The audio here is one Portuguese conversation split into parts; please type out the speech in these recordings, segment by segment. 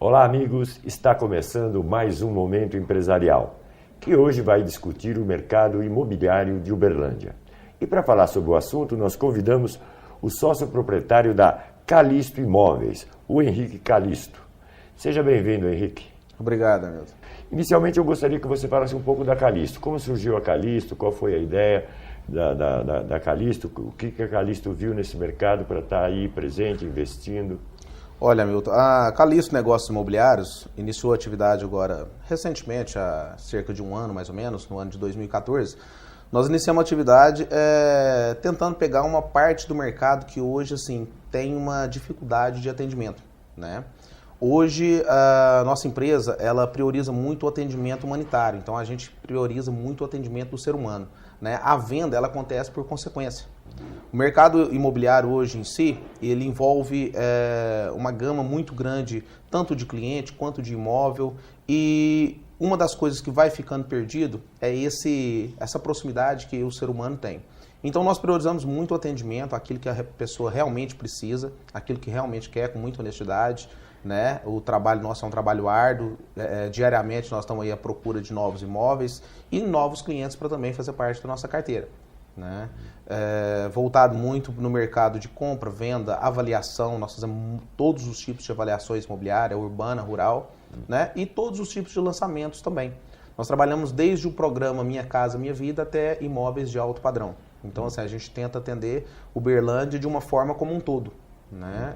Olá, amigos! Está começando mais um Momento Empresarial, que hoje vai discutir o mercado imobiliário de Uberlândia. E para falar sobre o assunto, nós convidamos o sócio proprietário da Calisto Imóveis, o Henrique Calisto. Seja bem-vindo, Henrique. Obrigado, Hamilton. Inicialmente, eu gostaria que você falasse um pouco da Calisto. Como surgiu a Calisto? Qual foi a ideia da Calisto? O que a Calisto viu nesse mercado para estar aí presente, investindo? Olha, Hamilton, a Calisto Negócios Imobiliários iniciou a atividade agora recentemente, há cerca de um ano mais ou menos, no ano de 2014. Nós iniciamos a atividade tentando pegar uma parte do mercado que hoje assim, tem uma dificuldade de atendimento, né? Hoje, a nossa empresa, ela prioriza muito o atendimento humanitário, então a gente prioriza muito o atendimento do ser humano, né? A venda, ela acontece por consequência. O mercado imobiliário hoje em si, ele envolve uma gama muito grande, tanto de cliente quanto de imóvel, e uma das coisas que vai ficando perdido é essa proximidade que o ser humano tem. Então nós priorizamos muito o atendimento, aquilo que a pessoa realmente precisa, aquilo que realmente quer, com muita honestidade, né? O trabalho nosso é um trabalho árduo, diariamente nós estamos aí à procura de novos imóveis e novos clientes para também fazer parte da nossa carteira, né? Voltado muito no mercado de compra, venda, avaliação, nós fazemos todos os tipos de avaliações imobiliárias, urbana, rural, né? E todos os tipos de lançamentos também. Nós trabalhamos desde o programa Minha Casa Minha Vida até imóveis de alto padrão. Então assim, a gente tenta atender Uberlândia de uma forma como um todo, né?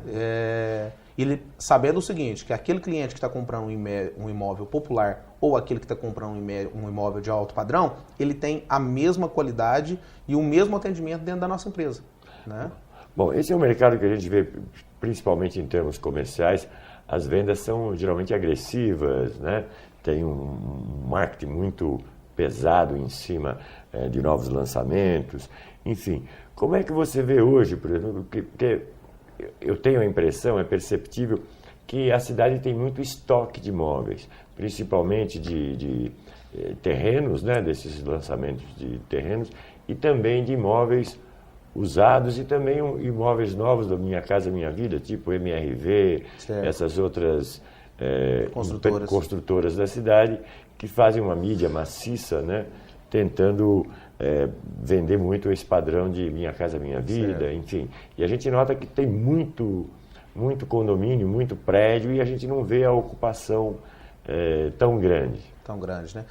Ele sabendo o seguinte, que aquele cliente que está comprando um imóvel popular ou aquele que está comprando um imóvel de alto padrão, ele tem a mesma qualidade e o mesmo atendimento dentro da nossa empresa, né? Bom, esse é um mercado que a gente vê, principalmente em termos comerciais, as vendas são geralmente agressivas, né? Tem um marketing muito pesado em cima de novos lançamentos, enfim. Como é que você vê hoje, por exemplo, porque eu tenho a impressão, é perceptível, que a cidade tem muito estoque de imóveis, principalmente de terrenos, né, desses lançamentos de terrenos, e também de imóveis usados e também imóveis novos da Minha Casa Minha Vida, tipo MRV, certo. Essas outras construtoras da cidade, que fazem uma mídia maciça, né, tentando vender muito esse padrão de Minha Casa Minha Vida, certo. Enfim. E a gente nota que tem muito condomínio, muito prédio, e a gente não vê a ocupação tão grande. Tão grande, né?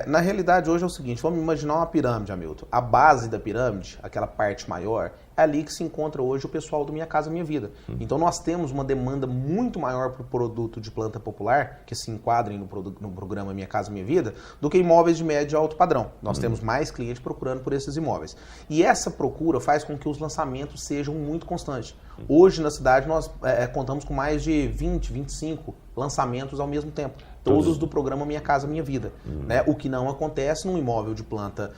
Na realidade, hoje é o seguinte, vamos imaginar uma pirâmide, Hamilton. A base da pirâmide, aquela parte maior, é ali que se encontra hoje o pessoal do Minha Casa Minha Vida. Então, nós temos uma demanda muito maior para o produto de planta popular, que se enquadrem no programa Minha Casa Minha Vida, do que imóveis de médio e alto padrão. Nós temos mais clientes procurando por esses imóveis. E essa procura faz com que os lançamentos sejam muito constantes. Hoje, na cidade, nós contamos com mais de 20, 25 lançamentos ao mesmo tempo. Todos do programa Minha Casa Minha Vida, né? O que não acontece num imóvel de planta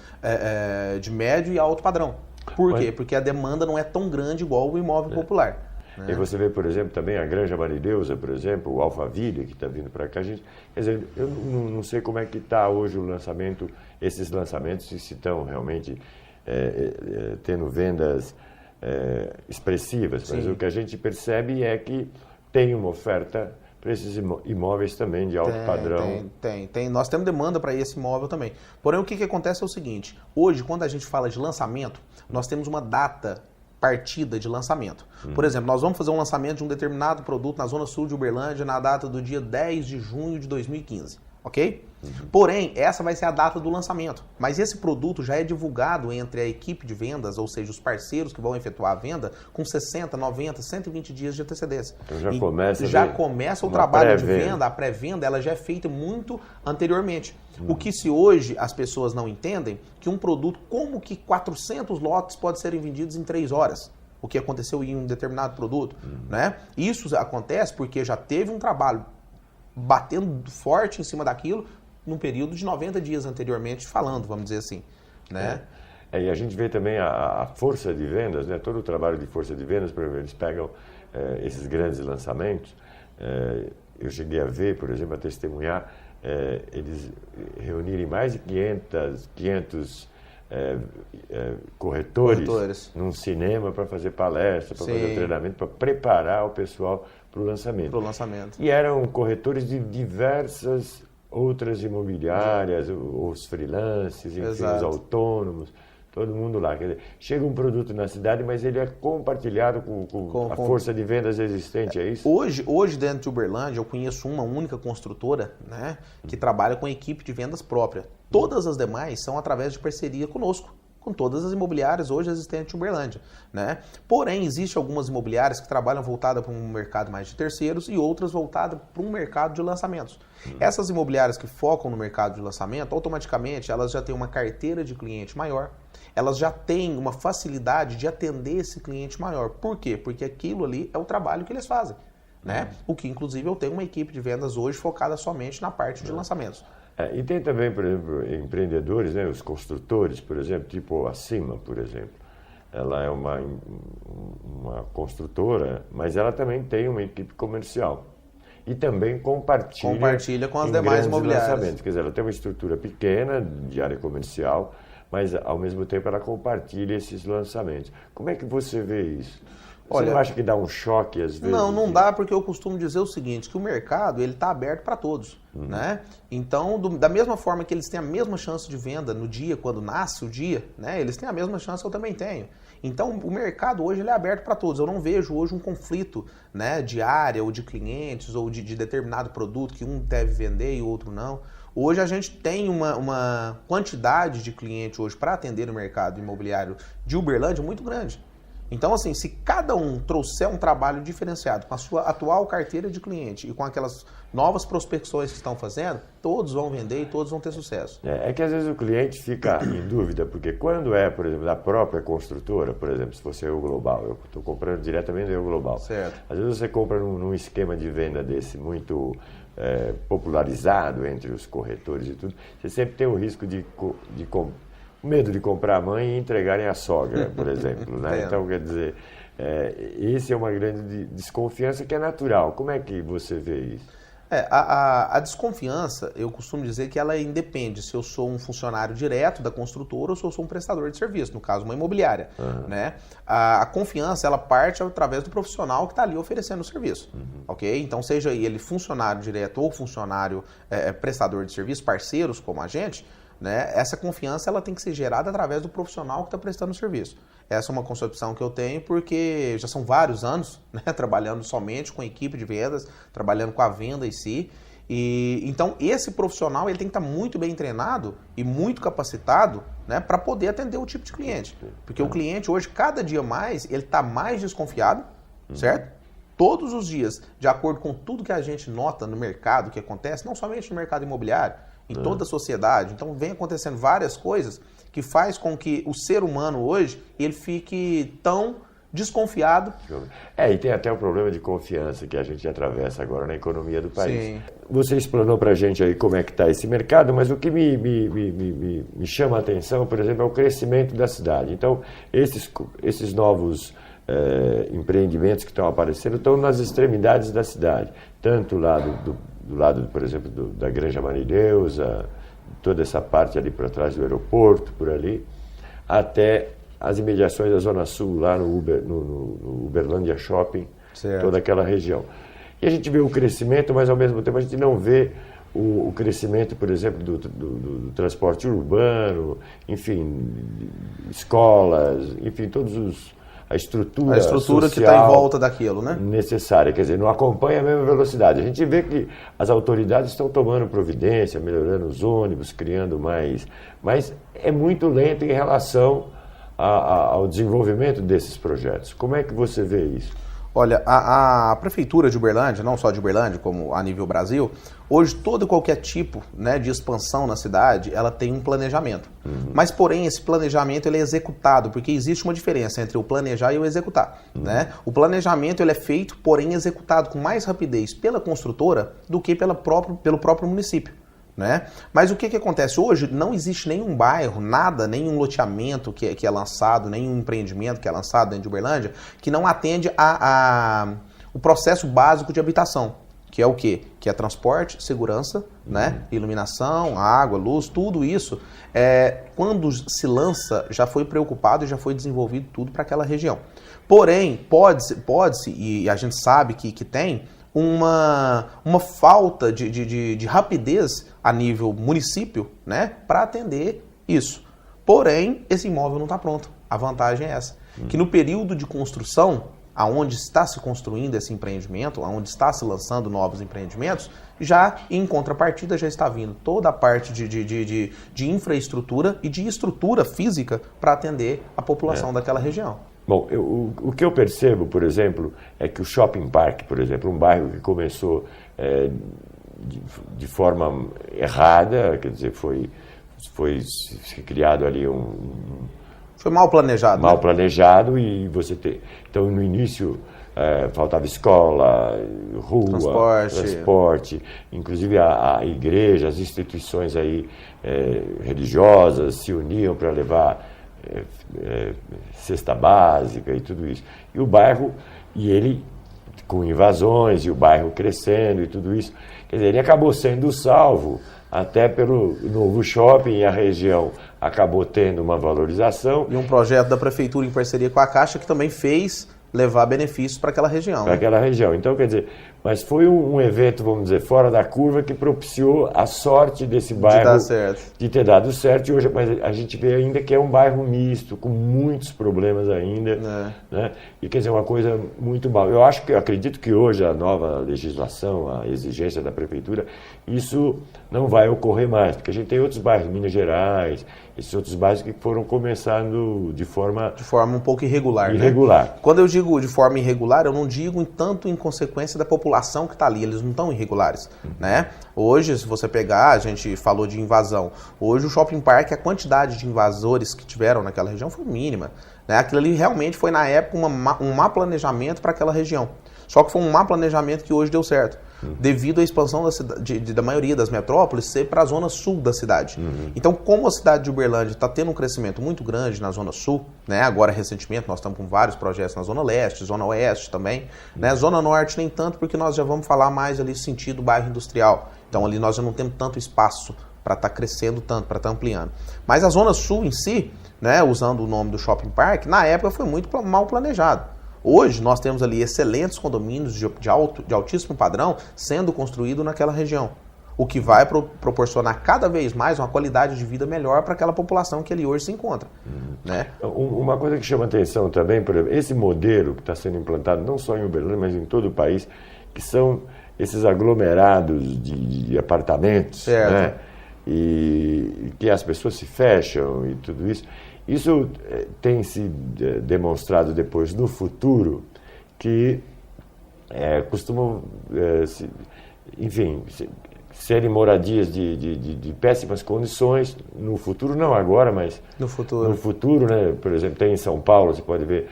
de médio e alto padrão. Por quê? Porque a demanda não é tão grande igual o imóvel popular. Né? E você vê, por exemplo, também a Granja Marideusa, por exemplo, o Alphaville, que está vindo para cá. Quer dizer, eu não sei como é que está hoje o lançamento, esses lançamentos, se estão realmente tendo vendas expressivas. Sim. Mas o que a gente percebe é que tem uma oferta para esses imóveis também de alto padrão. Tem. Nós temos demanda para esse imóvel também. Porém, o que acontece é o seguinte, hoje, quando a gente fala de lançamento, nós temos uma data partida de lançamento. Por exemplo, nós vamos fazer um lançamento de um determinado produto na Zona Sul de Uberlândia na data do dia 10 de junho de 2015, ok? Porém, essa vai ser a data do lançamento. Mas esse produto já é divulgado entre a equipe de vendas, ou seja, os parceiros que vão efetuar a venda, com 60, 90, 120 dias de antecedência. Então já começa o trabalho de venda, a pré-venda, ela já é feita muito anteriormente. O que se hoje as pessoas não entendem, que um produto, como que 400 lotes podem ser vendidos em 3 horas? O que aconteceu em um determinado produto, né? Isso acontece porque já teve um trabalho batendo forte em cima daquilo, num período de 90 dias anteriormente falando, vamos dizer assim, né? E a gente vê também a força de vendas, né? Todo o trabalho de força de vendas, por exemplo, eles pegam esses grandes lançamentos. Eu cheguei a ver, por exemplo, a testemunhar, eles reunirem mais de 500 corretores num cinema para fazer palestra, para fazer treinamento, para preparar o pessoal para o lançamento. E eram corretores de diversas outras imobiliárias, os freelances, enfim, os autônomos, todo mundo lá. Quer dizer, chega um produto na cidade, mas ele é compartilhado com a força de vendas existente, é isso? Hoje, dentro de Uberlândia, eu conheço uma única construtora, né, que trabalha com equipe de vendas própria. Todas as demais são através de parceria conosco, com todas as imobiliárias hoje existentes em Uberlândia, né? Porém, existem algumas imobiliárias que trabalham voltada para um mercado mais de terceiros e outras voltadas para um mercado de lançamentos. Essas imobiliárias que focam no mercado de lançamento, automaticamente elas já têm uma carteira de cliente maior, elas já têm uma facilidade de atender esse cliente maior. Por quê? Porque aquilo ali é o trabalho que eles fazem, né? O que, inclusive, eu tenho uma equipe de vendas hoje focada somente na parte de lançamentos. E tem também, por exemplo, empreendedores, né, os construtores, por exemplo, tipo a Cima, por exemplo. Ela é uma construtora, mas ela também tem uma equipe comercial. E também compartilha com as demais imobiliárias. Quer dizer, ela tem uma estrutura pequena de área comercial, mas ao mesmo tempo ela compartilha esses lançamentos. Como é que você vê isso? Você não acha que dá um choque às vezes? Não dá, porque eu costumo dizer o seguinte, que o mercado ele está aberto para todos, né? Então, da mesma forma que eles têm a mesma chance de venda no dia, quando nasce o dia, né? Eles têm a mesma chance que eu também tenho. Então, o mercado hoje ele é aberto para todos. Eu não vejo hoje um conflito, né, de área ou de clientes ou de determinado produto que um deve vender e o outro não. Hoje a gente tem uma quantidade de clientes hoje para atender o mercado imobiliário de Uberlândia muito grande. Então, assim, se cada um trouxer um trabalho diferenciado com a sua atual carteira de cliente e com aquelas novas prospecções que estão fazendo, todos vão vender e todos vão ter sucesso. É que às vezes o cliente fica em dúvida, porque quando por exemplo, da própria construtora, por exemplo, se você é o Global, eu estou comprando diretamente do Global. Certo. Às vezes você compra num esquema de venda desse muito popularizado entre os corretores e tudo, você sempre tem o risco medo de comprar a mãe e entregarem a sogra, por exemplo, né? Então, quer dizer, esse é uma grande desconfiança que é natural. Como é que você vê isso? A desconfiança, eu costumo dizer que ela independe se eu sou um funcionário direto da construtora ou se eu sou um prestador de serviço, no caso, uma imobiliária, né? A confiança, ela parte através do profissional que está ali oferecendo o serviço, ok? Então, seja ele funcionário direto ou funcionário prestador de serviço, parceiros como a gente, né? Essa confiança ela tem que ser gerada através do profissional que está prestando o serviço. Essa é uma concepção que eu tenho porque já são vários anos, né, trabalhando somente com a equipe de vendas, trabalhando com a venda em si. E então esse profissional ele tem que estar muito bem treinado e muito capacitado, né, para poder atender o tipo de cliente. Porque o cliente hoje, cada dia mais, ele está mais desconfiado, certo? Todos os dias, de acordo com tudo que a gente nota no mercado, que acontece, não somente no mercado imobiliário, em toda a sociedade. Então vem acontecendo várias coisas que faz com que o ser humano hoje ele fique tão desconfiado. E tem até o problema de confiança que a gente atravessa agora na economia do país. Sim. Você explanou para a gente aí como é que está esse mercado, mas o que me chama a atenção, por exemplo, é o crescimento da cidade. Então, esses novos empreendimentos que estão aparecendo estão nas extremidades da cidade, tanto lá do lado, por exemplo, da Granja Marileusa, toda essa parte ali para trás do aeroporto, por ali, até as imediações da Zona Sul, lá no Uberlândia Shopping, certo, toda aquela região. E a gente vê o crescimento, mas ao mesmo tempo a gente não vê o crescimento, por exemplo, do transporte urbano, enfim, escolas, enfim, a estrutura social que está em volta daquilo, né? Necessária, quer dizer, não acompanha a mesma velocidade. A gente vê que as autoridades estão tomando providência, melhorando os ônibus, criando mais, mas é muito lento em relação ao desenvolvimento desses projetos. Como é que você vê isso? Olha, a Prefeitura de Uberlândia, não só de Uberlândia, como a nível Brasil, hoje todo e qualquer tipo, né, de expansão na cidade, ela tem um planejamento. Mas, porém, esse planejamento ele é executado, porque existe uma diferença entre o planejar e o executar. Né? O planejamento ele é feito, porém executado com mais rapidez pela construtora do que pelo próprio município. Né? Mas o que acontece? Hoje não existe nenhum bairro, nada, nenhum loteamento que é lançado, nenhum empreendimento que é lançado dentro de Uberlândia que não atende o processo básico de habitação, que é o quê? Que é transporte, segurança, né? Iluminação, água, luz, tudo isso. Quando se lança, já foi preocupado e já foi desenvolvido tudo para aquela região. Porém, pode-se, e a gente sabe que tem, uma falta de rapidez a nível município, né? Para atender isso. Porém, esse imóvel não está pronto. A vantagem é essa. Que no período de construção, aonde está se construindo esse empreendimento, aonde está se lançando novos empreendimentos, já em contrapartida já está vindo toda a parte de infraestrutura e de estrutura física para atender a população daquela região. Bom, o que eu percebo, por exemplo, é que o Shopping Park, por exemplo, um bairro que começou de forma errada, quer dizer, foi criado ali Foi mal planejado. Mal planejado e você tem... Então, no início, faltava escola, rua, transporte. Inclusive, a igreja, as instituições aí, religiosas se uniam para levar cesta básica e tudo isso. E o bairro, ele com invasões, e o bairro crescendo e tudo isso. Quer dizer, ele acabou sendo salvo até pelo novo shopping, e a região acabou tendo uma valorização. E um projeto da prefeitura em parceria com a Caixa que também fez levar benefícios para aquela região. Para aquela região. Então, quer dizer, mas foi um evento, vamos dizer, fora da curva, que propiciou a sorte desse bairro de ter dado certo. E hoje, mas a gente vê ainda que é um bairro misto, com muitos problemas ainda. Né? E quer dizer, uma coisa muito mal. Eu acredito que hoje a nova legislação, a exigência da prefeitura, isso não vai ocorrer mais, porque a gente tem outros bairros, Minas Gerais, esses outros bairros que foram começando de forma um pouco irregular. Né? Quando eu digo de forma irregular, eu não digo tanto em consequência da população que está ali, eles não estão irregulares. Né? Hoje, se você pegar, a gente falou de invasão, hoje o Shopping Park, a quantidade de invasores que tiveram naquela região foi mínima. Né? Aquilo ali realmente foi, na época, um má planejamento para aquela região. Só que foi um má planejamento que hoje deu certo, devido à expansão da maioria das metrópoles ser para a zona sul da cidade. Então, como a cidade de Uberlândia está tendo um crescimento muito grande na zona sul, né? Agora recentemente nós estamos com vários projetos na zona leste, zona oeste também, né? Zona norte nem tanto, porque nós já vamos falar mais ali sentido bairro industrial. Então ali nós já não temos tanto espaço para estar crescendo tanto, para estar ampliando. Mas a zona sul em si, né? Usando o nome do Shopping Park, na época foi muito mal planejado. Hoje nós temos ali excelentes condomínios de altíssimo padrão sendo construídos naquela região, o que vai proporcionar cada vez mais uma qualidade de vida melhor para aquela população que ali hoje se encontra. Né? Uma coisa que chama atenção também, por exemplo, esse modelo que está sendo implantado não só em Uberlândia, mas em todo o país, que são esses aglomerados de apartamentos, né? E que as pessoas se fecham e tudo isso. Isso tem se demonstrado depois no futuro que costumam, serem moradias de péssimas condições no futuro, não agora, mas no futuro, né? Por exemplo, tem em São Paulo, você pode ver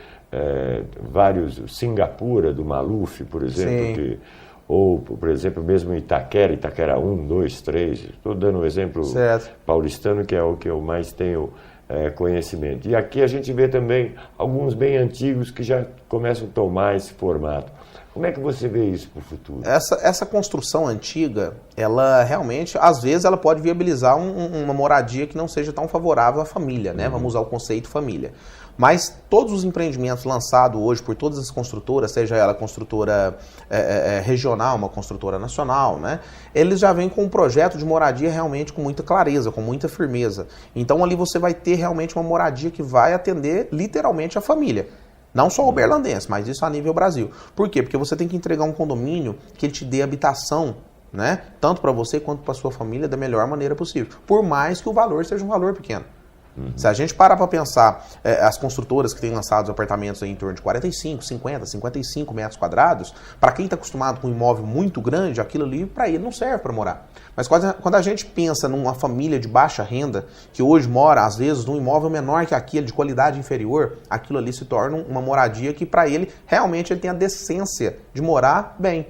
vários, Singapura, do Maluf, por exemplo, ou, por exemplo, mesmo Itaquera 1, 2, 3, estou dando um exemplo paulistano, que é o que eu mais tenho conhecimento. E aqui a gente vê também alguns bem antigos que já começam a tomar esse formato. Como é que você vê isso para o futuro? Essa construção antiga, ela realmente, às vezes, ela pode viabilizar uma moradia que não seja tão favorável à família, né? Vamos usar o conceito família. Mas todos os empreendimentos lançados hoje por todas as construtoras, seja ela construtora regional, uma construtora nacional, né? Eles já vêm com um projeto de moradia realmente com muita clareza, com muita firmeza. Então ali você vai ter realmente uma moradia que vai atender literalmente a família. Não só o uberlandense, mas isso a nível Brasil. Por quê? Porque você tem que entregar um condomínio que ele te dê habitação, né? Tanto para você quanto para sua família da melhor maneira possível. Por mais que o valor seja um valor pequeno. Se a gente parar para pensar, as construtoras que têm lançado os apartamentos aí em torno de 45, 50, 55 metros quadrados, para quem está acostumado com um imóvel muito grande, aquilo ali para ele não serve para morar. Mas quando a gente pensa numa família de baixa renda, que hoje mora, às vezes, num imóvel menor que aquele, de qualidade inferior, aquilo ali se torna uma moradia que para ele, realmente, ele tem a decência de morar bem.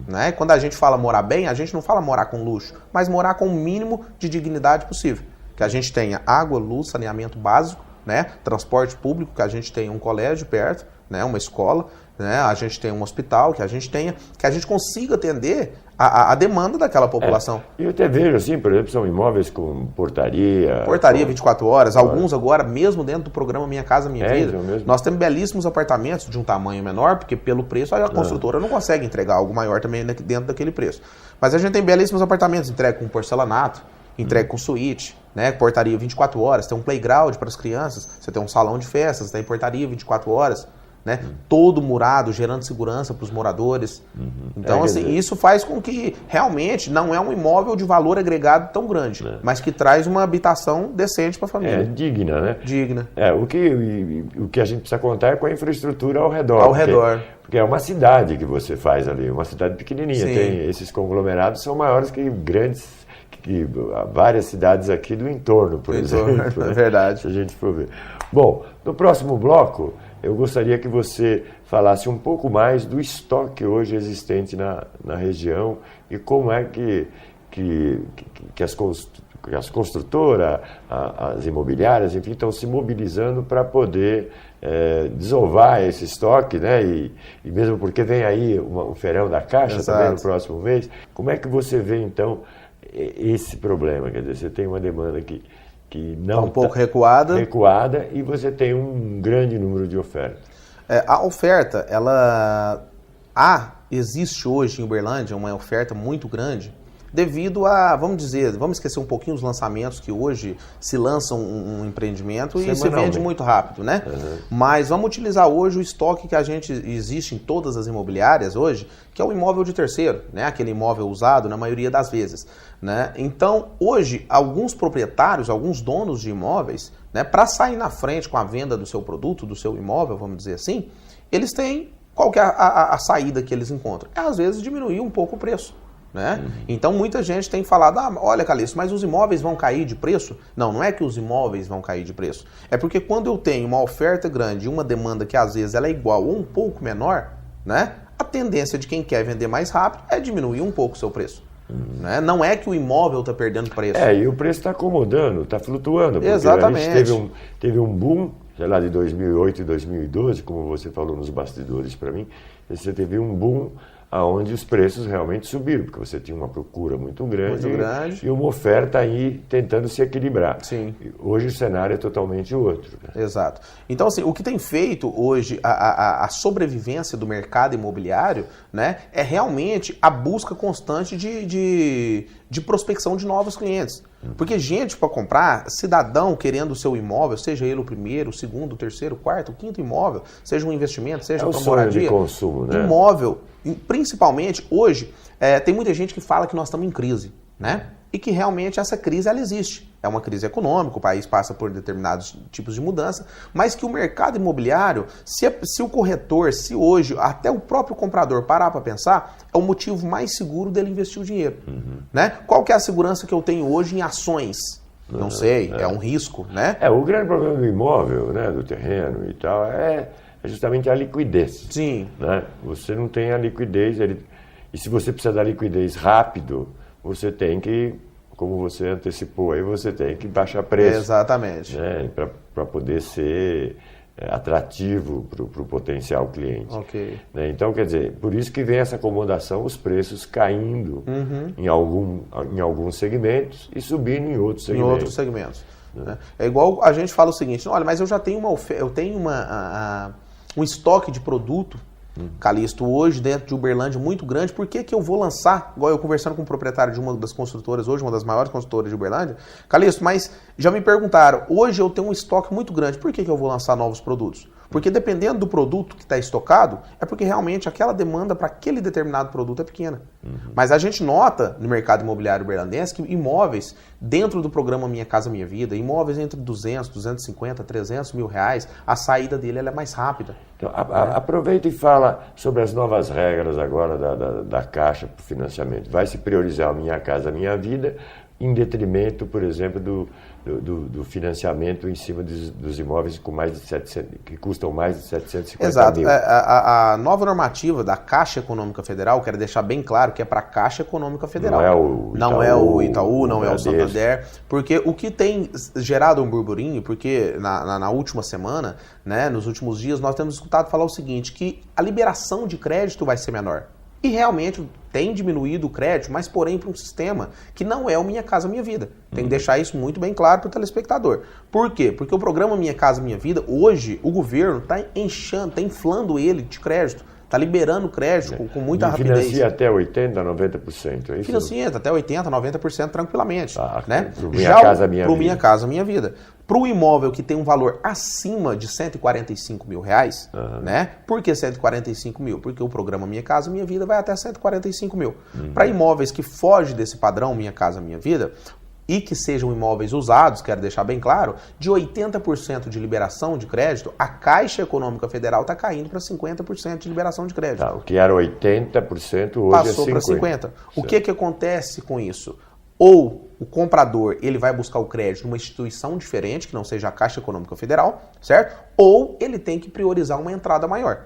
Né? Quando a gente fala morar bem, a gente não fala morar com luxo, mas morar com o mínimo de dignidade possível. Que a gente tenha água, luz, saneamento básico, né? Transporte público, que a gente tenha um colégio perto, né? Uma escola, né? A gente tem um hospital, que a gente consiga atender a demanda daquela população. E eu até vejo, assim, por exemplo, são imóveis com portaria. Portaria 24 horas, alguns agora, mesmo dentro do programa Minha Casa Minha Vida, mesmo. nós temos belíssimos apartamentos de um tamanho menor, porque pelo preço a construtora não consegue entregar algo maior também dentro daquele preço. Mas a gente tem belíssimos apartamentos, entregue com porcelanato, entregue com suíte, né? Portaria 24 horas, tem um playground para as crianças, você tem um salão de festas, tem portaria 24 horas. Né? Todo murado, gerando segurança para os moradores. Então, assim, isso faz com que realmente não é um imóvel de valor agregado tão grande, mas que traz uma habitação decente para a família. Digna, né? Digna. O que a gente precisa contar é com a infraestrutura ao redor. Ao redor. Porque é uma cidade que você faz ali, uma cidade pequenininha. Tem, esses conglomerados são maiores que várias cidades aqui do entorno, por exemplo. É verdade. Se a gente for ver. Bom, no próximo bloco, eu gostaria que você falasse um pouco mais do estoque hoje existente na região e como é que as construtoras, as imobiliárias, enfim, estão se mobilizando para poder desovar esse estoque, né? E mesmo porque vem aí o feirão da Caixa também no próximo mês. Como é que você vê, então, esse problema? Quer dizer, você tem uma demanda que não um pouco recuada e você tem um grande número de ofertas. A oferta, existe hoje em Uberlândia uma oferta muito grande devido a, vamos esquecer um pouquinho os lançamentos que hoje se lançam um empreendimento e se vende muito rápido, né? Mas vamos utilizar hoje o estoque que existe em todas as imobiliárias hoje, que é o imóvel de terceiro, né? Aquele imóvel usado na maioria das vezes, né? Então, hoje, alguns proprietários, alguns donos de imóveis, né, para sair na frente com a venda do seu produto, do seu imóvel, vamos dizer assim, eles têm, qual que é a saída que eles encontram? Às vezes diminuir um pouco o preço. Né? Então muita gente tem falado, olha, Calixto, mas os imóveis vão cair de preço? Não é que os imóveis vão cair de preço. É porque quando eu tenho uma oferta grande e uma demanda que às vezes ela é igual ou um pouco menor, né? A tendência de quem quer vender mais rápido é diminuir um pouco o seu preço. Né? Não é que o imóvel está perdendo preço. E o preço está acomodando, está flutuando. Porque exatamente. A gente teve um boom, sei lá, de 2008 e 2012, como você falou nos bastidores para mim, você teve um boom onde os preços realmente subiram, porque você tinha uma procura muito grande e uma oferta aí tentando se equilibrar. Sim. Hoje o cenário é totalmente outro. Né? Exato. Então, assim, o que tem feito hoje a sobrevivência do mercado imobiliário, né, é realmente a busca constante de prospecção de novos clientes. Porque gente para comprar, cidadão querendo o seu imóvel, seja ele o primeiro, o segundo, o terceiro, o quarto, o quinto imóvel, seja um investimento, seja para moradia, de consumo, né? Imóvel, principalmente hoje, tem muita gente que fala que nós estamos em crise, né? E que realmente essa crise ela existe. É uma crise econômica, o país passa por determinados tipos de mudança, mas que o mercado imobiliário, se o corretor, se hoje até o próprio comprador parar para pensar, é o motivo mais seguro dele investir o dinheiro. Né? Qual que é a segurança que eu tenho hoje em ações? Não sei, é um risco, né? O grande problema do imóvel, né, do terreno e tal, é justamente a liquidez. Sim. Né? Você não tem a liquidez, e se você precisa da liquidez rápido, você tem que, como você antecipou aí, você tem que baixar preço. Exatamente. Né, para poder ser atrativo para o potencial cliente. Ok. Né? Então, quer dizer, por isso que vem essa acomodação, os preços caindo em alguns segmentos e subindo em outros segmentos. Em outros segmentos. Né? É igual a gente fala o seguinte, olha, mas eu já tenho um estoque de produto, Calixto, hoje dentro de Uberlândia muito grande, por que eu vou lançar, igual eu conversando com o proprietário de uma das construtoras hoje, uma das maiores construtoras de Uberlândia, Calixto, mas já me perguntaram, hoje eu tenho um estoque muito grande, por que eu vou lançar novos produtos? Porque dependendo do produto que está estocado, é porque realmente aquela demanda para aquele determinado produto é pequena. Mas a gente nota no mercado imobiliário uberlandense que imóveis dentro do programa Minha Casa Minha Vida, imóveis entre 200, 250, 300 mil reais, a saída dele ela é mais rápida. Então, aproveita e fala sobre as novas regras agora da Caixa para o financiamento. Vai se priorizar o Minha Casa Minha Vida em detrimento, por exemplo, do financiamento em cima dos imóveis com mais de 700, que custam mais de 750 Exato. mil. A nova normativa da Caixa Econômica Federal, quero deixar bem claro que é para a Caixa Econômica Federal. Não é o Itaú, não é o Santander, porque o que tem gerado um burburinho, porque na última semana, né, nos últimos dias, nós temos escutado falar o seguinte, que a liberação de crédito vai ser menor. E realmente tem diminuído o crédito, mas porém para um sistema que não é o Minha Casa Minha Vida. Tem que deixar isso muito bem claro para o telespectador. Por quê? Porque o programa Minha Casa Minha Vida, hoje, o governo está inflando ele de crédito. Está liberando crédito com muita rapidez. Financia até 80%, 90%, é isso? Financia até 80%, 90% tranquilamente. Né? Para o Minha Casa Minha Vida. Minha Casa Minha Vida. Para o imóvel que tem um valor acima de R$145 mil, né? Por que 145 mil? Porque o programa Minha Casa Minha Vida vai até 145 mil. Para imóveis que fogem desse padrão Minha Casa Minha Vida, e que sejam imóveis usados, quero deixar bem claro, de 80% de liberação de crédito, a Caixa Econômica Federal está caindo para 50% de liberação de crédito. Tá, o que era 80% hoje passou para 50%. O que acontece com isso? Ou o comprador ele vai buscar o crédito numa instituição diferente, que não seja a Caixa Econômica Federal, certo? Ou ele tem que priorizar uma entrada maior.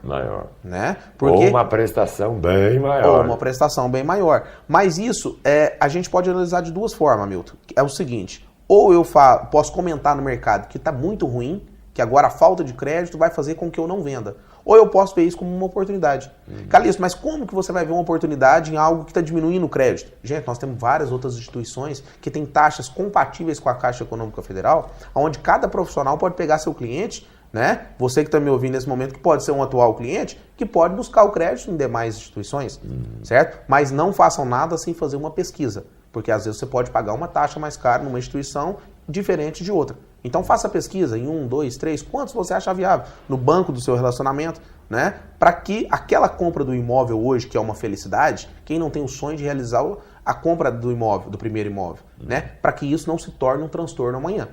Né? Porque... Ou uma prestação bem maior. Ou uma prestação bem maior. Mas isso a gente pode analisar de duas formas, Milton. É o seguinte, ou eu posso comentar no mercado que está muito ruim, que agora a falta de crédito vai fazer com que eu não venda. Ou eu posso ver isso como uma oportunidade. Calixto, mas como que você vai ver uma oportunidade em algo que está diminuindo o crédito? Gente, nós temos várias outras instituições que têm taxas compatíveis com a Caixa Econômica Federal, onde cada profissional pode pegar seu cliente, né? Você que está me ouvindo nesse momento, que pode ser um atual cliente, que pode buscar o crédito em demais instituições, certo? Mas não façam nada sem fazer uma pesquisa, porque às vezes você pode pagar uma taxa mais cara numa instituição diferente de outra. Então faça a pesquisa em 1, 2, 3, quantos você acha viável no banco do seu relacionamento, né? Para que aquela compra do imóvel hoje, que é uma felicidade, quem não tem o sonho de realizar a compra do imóvel, do primeiro imóvel, né? Para que isso não se torne um transtorno amanhã.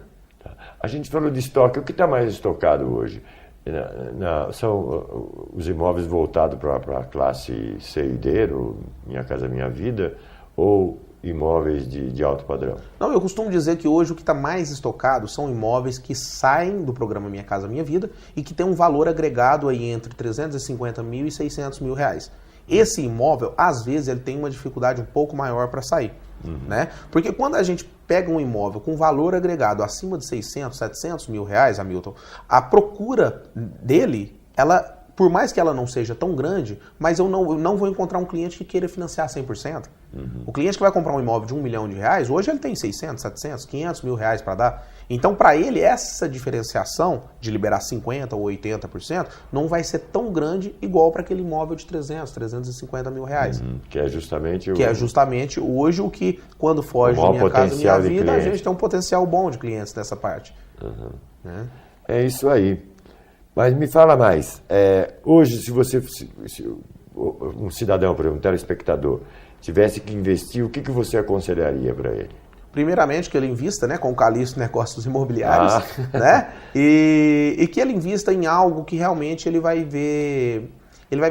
A gente falou de estoque, o que está mais estocado hoje? São os imóveis voltados para a classe C e D, Minha Casa Minha Vida, ou imóveis de alto padrão? Não, eu costumo dizer que hoje o que está mais estocado são imóveis que saem do programa Minha Casa Minha Vida e que tem um valor agregado aí entre 350 mil e 600 mil reais. Esse imóvel, às vezes, ele tem uma dificuldade um pouco maior para sair. Né? Porque quando a gente pega um imóvel com valor agregado acima de 600, 700 mil reais, Hamilton, a procura dele, por mais que ela não seja tão grande, mas eu não vou encontrar um cliente que queira financiar 100%. O cliente que vai comprar um imóvel de R$1 milhão, hoje ele tem 600, 700, 500 mil reais para dar. Então, para ele, essa diferenciação de liberar 50% ou 80% não vai ser tão grande igual para aquele imóvel de 300, 350 mil reais. Que é justamente hoje o que, quando foge de Minha Casa Minha Vida, a gente tem um potencial bom de clientes nessa parte. Né? É isso aí. Mas me fala mais, hoje se um cidadão, por exemplo, um telespectador, tivesse que investir, o que você aconselharia para ele? Primeiramente que ele invista, né, com o Calixto Negócios Imobiliários, né, e que ele invista em algo que realmente ele vai ver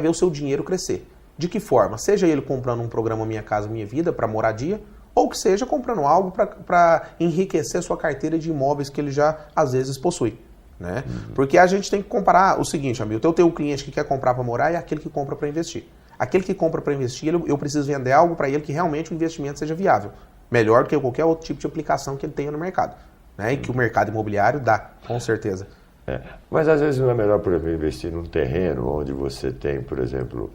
o seu dinheiro crescer. De que forma? Seja ele comprando um programa Minha Casa Minha Vida para moradia, ou que seja comprando algo para enriquecer a sua carteira de imóveis que ele já às vezes possui. Né? Porque a gente tem que comparar o seguinte, Hamilton, eu tenho um cliente que quer comprar para morar e aquele que compra para investir. Aquele que compra para investir, eu preciso vender algo para ele que realmente o investimento seja viável. Melhor do que qualquer outro tipo de aplicação que ele tenha no mercado. Né? E que o mercado imobiliário dá, com certeza. Mas às vezes não é melhor, por exemplo, investir num terreno onde você tem, por exemplo,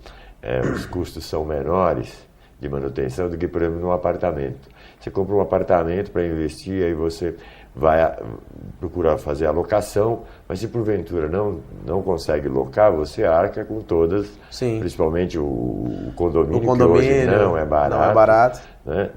os custos são menores de manutenção do que, por exemplo, num apartamento. Você compra um apartamento para investir, aí você vai procurar fazer a locação, mas se porventura não consegue locar, você arca com todas, sim, principalmente o condomínio, que hoje não é barato. Né?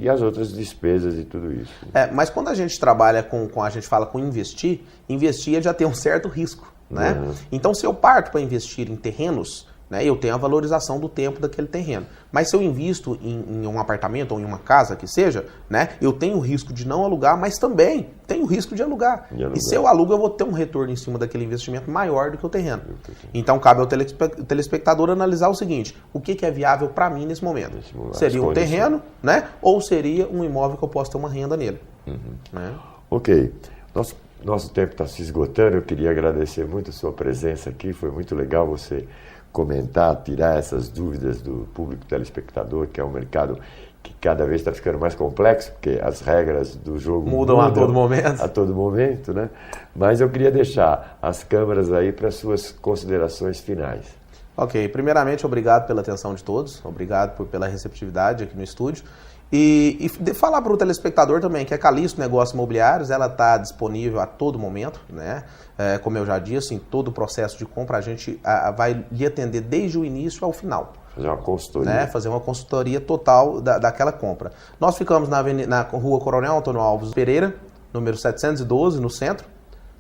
E as outras despesas e tudo isso. Mas quando a gente trabalha a gente fala com investir é já ter um certo risco. Né? Então, se eu parto para investir em terrenos, né, eu tenho a valorização do tempo daquele terreno. Mas se eu invisto em um apartamento ou em uma casa que seja, né, eu tenho o risco de não alugar, mas também tenho o risco de alugar. E se eu alugo, eu vou ter um retorno em cima daquele investimento maior do que o terreno. Então cabe ao telespectador analisar o seguinte: o que é viável para mim nesse momento? Seria um terreno, né, ou seria um imóvel que eu posso ter uma renda nele? Né? Ok. Nosso tempo está se esgotando. Eu queria agradecer muito a sua presença aqui. Foi muito legal você comentar, tirar essas dúvidas do público telespectador, que é um mercado que cada vez está ficando mais complexo, porque as regras do jogo Mudam a todo momento. A todo momento, né? Mas eu queria deixar as câmeras aí para suas considerações finais. Ok, primeiramente, obrigado pela atenção de todos, obrigado pela receptividade aqui no estúdio. E falar para o telespectador também que a Calisto Negócios Imobiliários, ela está disponível a todo momento, né? Como eu já disse, em todo o processo de compra, a gente vai lhe atender desde o início ao final. Fazer uma consultoria. Né? Fazer uma consultoria total daquela compra. Nós ficamos na rua Coronel Antônio Alves Pereira, número 712, no centro.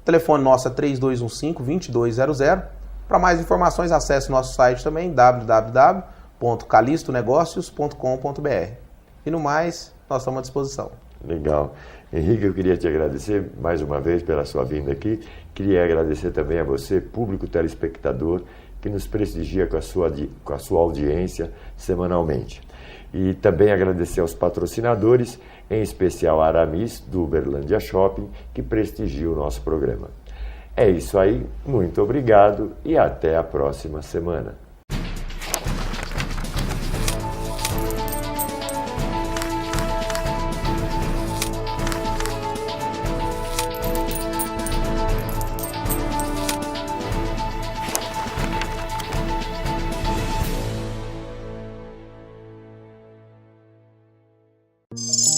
O telefone nosso é 3215-2200. Para mais informações, acesse nosso site também, www.calistonegócios.com.br. E no mais, nós estamos à disposição. Legal. Henrique, eu queria te agradecer mais uma vez pela sua vinda aqui. Queria agradecer também a você, público telespectador, que nos prestigia com a sua audiência semanalmente. E também agradecer aos patrocinadores, em especial a Aramis, do Uberlândia Shopping, que prestigia o nosso programa. É isso aí, muito obrigado e até a próxima semana. you